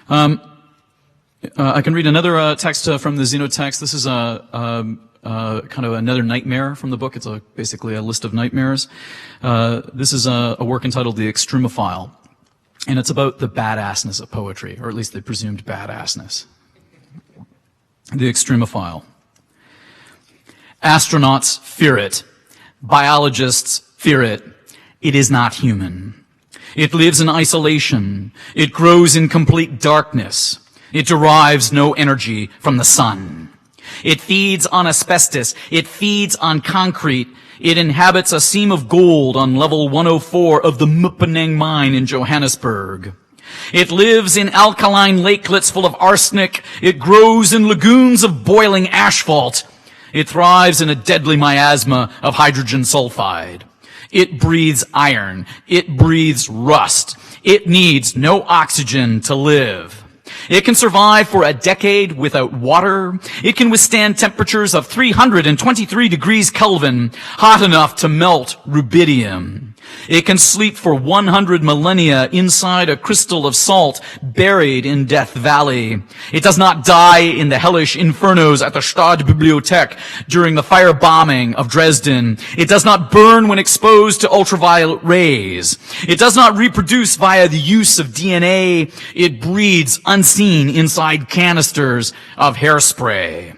I can read another text from the Xenotext. This is kind of another nightmare from the book. It's basically a list of nightmares. This is a work entitled The Extremophile, and it's about the badassness of poetry, or at least the presumed badassness. The Extremophile. Astronauts fear it. Biologists fear it. It is not human. It lives in isolation. It grows in complete darkness. It derives no energy from the sun. It feeds on asbestos. It feeds on concrete. It inhabits a seam of gold on level 104 of the Muppeneng mine in Johannesburg. It lives in alkaline lakelets full of arsenic. It grows in lagoons of boiling asphalt. It thrives in a deadly miasma of hydrogen sulfide. It breathes iron. It breathes rust. It needs no oxygen to live. It can survive for a decade without water. It can withstand temperatures of 323 degrees Kelvin, hot enough to melt rubidium. It can sleep for 100 millennia inside a crystal of salt buried in Death Valley. It does not die in the hellish infernos at the Stadtbibliothek during the firebombing of Dresden. It does not burn when exposed to ultraviolet rays. It does not reproduce via the use of DNA. It breeds unseen inside canisters of hairspray.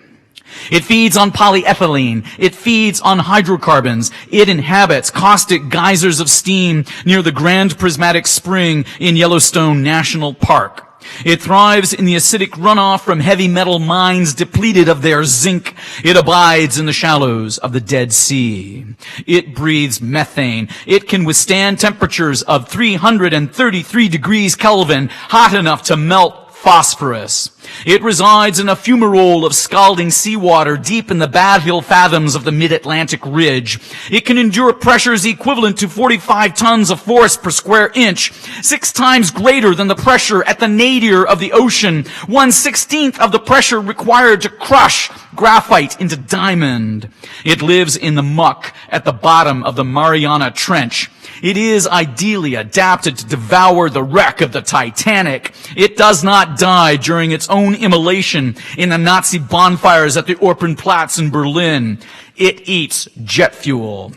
It feeds on polyethylene. It feeds on hydrocarbons. It inhabits caustic geysers of steam near the Grand Prismatic Spring in Yellowstone National Park. It thrives in the acidic runoff from heavy metal mines depleted of their zinc. It abides in the shallows of the Dead Sea. It breathes methane. It can withstand temperatures of 333 degrees Kelvin, hot enough to melt phosphorus. It resides in a fumarole of scalding seawater deep in the Bad Hill fathoms of the mid-Atlantic ridge. It can endure pressures equivalent to 45 tons of force per square inch, 6 times greater than the pressure at the nadir of the ocean, 1/16th of the pressure required to crush graphite into diamond. It lives in the muck at the bottom of the Mariana Trench. It is ideally adapted to devour the wreck of the Titanic. It does not die during its own immolation in the Nazi bonfires at the Orpenplatz in Berlin. It eats jet fuel.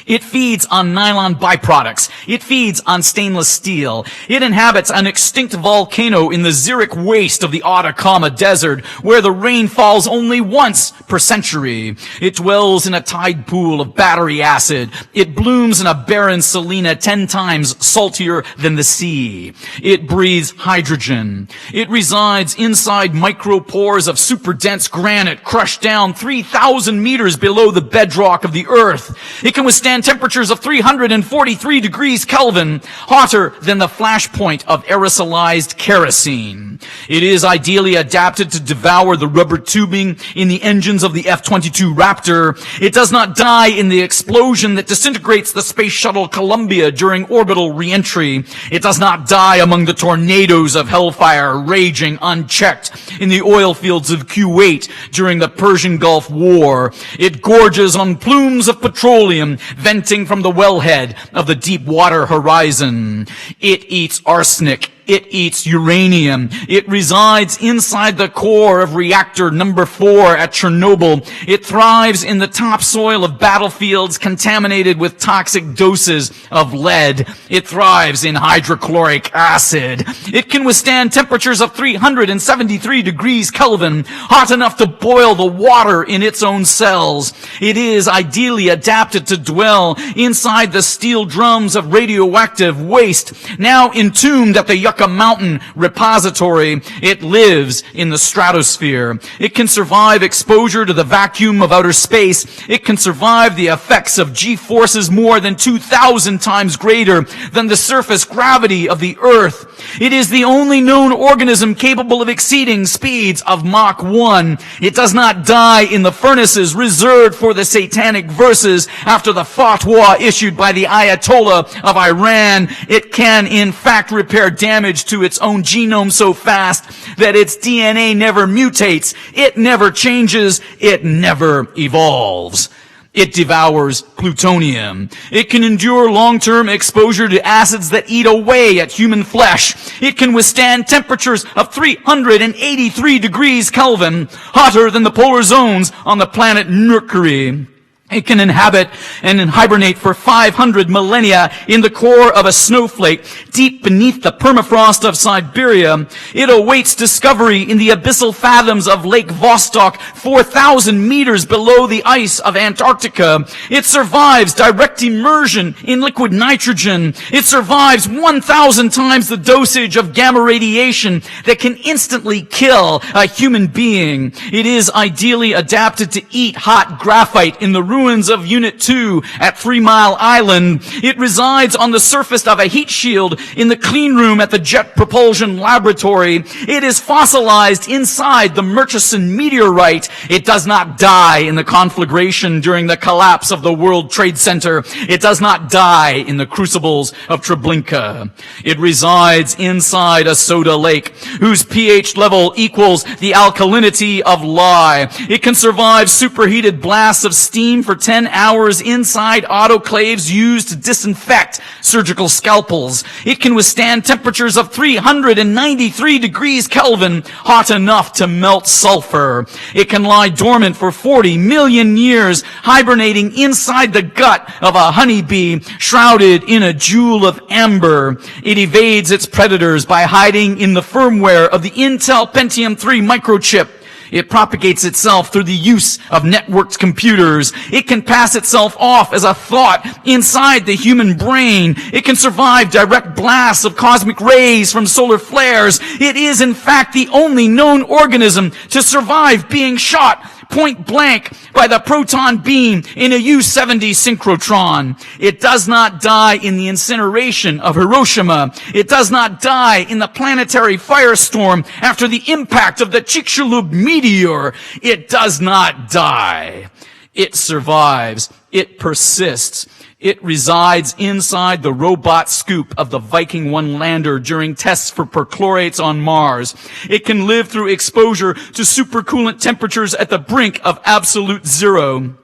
It feeds on nylon byproducts. It feeds on stainless steel. It inhabits an extinct volcano in the Zurich waste of the Atacama Desert, where the rain falls only once per century. It dwells in a tide pool of battery acid. It blooms in a barren salina 10 times saltier than the sea. It breathes hydrogen. It resides inside micropores of super-dense granite crushed down 3,000 meters below the bedrock of the earth. It can withstand temperatures of 343 degrees Kelvin, hotter than the flashpoint of aerosolized kerosene. It is ideally adapted to devour the rubber tubing in the engines of the F-22 Raptor. It does not die in the explosion that disintegrates the Space Shuttle Columbia during orbital re-entry. It does not die among the tornadoes of hellfire raging unchecked in the oil fields of Kuwait during the Persian Gulf War. It gorges on plumes of petroleum venting from the wellhead of the deep water horizon. It eats arsenic. It eats uranium. It resides inside the core of reactor number 4 at Chernobyl. It thrives in the topsoil of battlefields contaminated with toxic doses of lead. It thrives in hydrochloric acid. It can withstand temperatures of 373 degrees Kelvin, hot enough to boil the water in its own cells. It is ideally adapted to dwell inside the steel drums of radioactive waste, now entombed at the Yucca Mountain repository. It lives in the stratosphere. It can survive exposure to the vacuum of outer space. It can survive the effects of G-forces more than 2,000 times greater than the surface gravity of the Earth. It is the only known organism capable of exceeding speeds of Mach 1. It does not die in the furnaces reserved for the satanic verses after the fatwa issued by the Ayatollah of Iran. It can, in fact, repair damage to its own genome so fast that its DNA never mutates, it never changes, it never evolves. It devours plutonium. It can endure long-term exposure to acids that eat away at human flesh. It can withstand temperatures of 383 degrees Kelvin, hotter than the polar zones on the planet Mercury. It can inhabit and hibernate for 500 millennia in the core of a snowflake deep beneath the permafrost of Siberia. It awaits discovery in the abyssal fathoms of Lake Vostok, 4,000 meters below the ice of Antarctica. It survives direct immersion in liquid nitrogen. It survives 1,000 times the dosage of gamma radiation that can instantly kill a human being. It is ideally adapted to eat hot graphite in the ruins of Unit 2 at 3 Mile Island. It resides on the surface of a heat shield in the clean room at the Jet Propulsion Laboratory. It is fossilized inside the Murchison meteorite. It does not die in the conflagration during the collapse of the World Trade Center. It does not die in the crucibles of Treblinka. It resides inside a soda lake whose pH level equals the alkalinity of lye. It can survive superheated blasts of steam for 10 hours inside autoclaves used to disinfect surgical scalpels. It can withstand temperatures of 393 degrees Kelvin, hot enough to melt sulfur. It can lie dormant for 40 million years, hibernating inside the gut of a honeybee, shrouded in a jewel of amber. It evades its predators by hiding in the firmware of the Intel Pentium 3 microchip. It propagates itself through the use of networked computers. It can pass itself off as a thought inside the human brain. It can survive direct blasts of cosmic rays from solar flares. It is, in fact, the only known organism to survive being shot point blank by the proton beam in a U-70 synchrotron. It does not die in the incineration of Hiroshima. It does not die in the planetary firestorm after the impact of the Chicxulub meteor. It does not die. It survives. It persists. It resides inside the robot scoop of the Viking 1 lander during tests for perchlorates on Mars. It can live through exposure to supercoolant temperatures at the brink of absolute zero.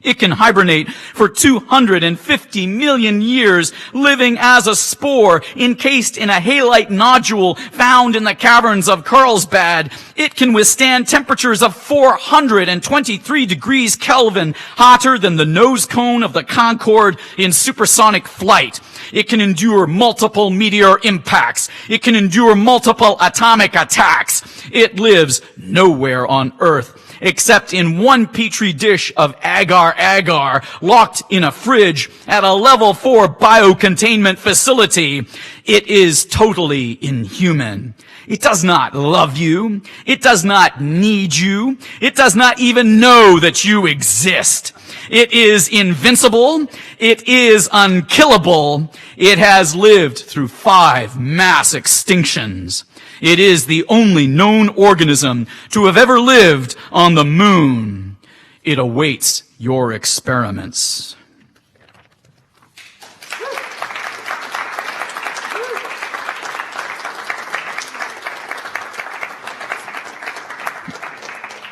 It can hibernate for 250 million years, living as a spore encased in a halite nodule found in the caverns of Carlsbad. It can withstand temperatures of 423 degrees Kelvin, hotter than the nose cone of the Concorde in supersonic flight. It can endure multiple meteor impacts. It can endure multiple atomic attacks. It lives nowhere on Earth, except in one petri dish of agar-agar, locked in a fridge at a level 4 biocontainment facility. It is totally inhuman. It does not love you. It does not need you. It does not even know that you exist. It is invincible. It is unkillable. It has lived through 5 mass extinctions. It is the only known organism to have ever lived on the moon. It awaits your experiments.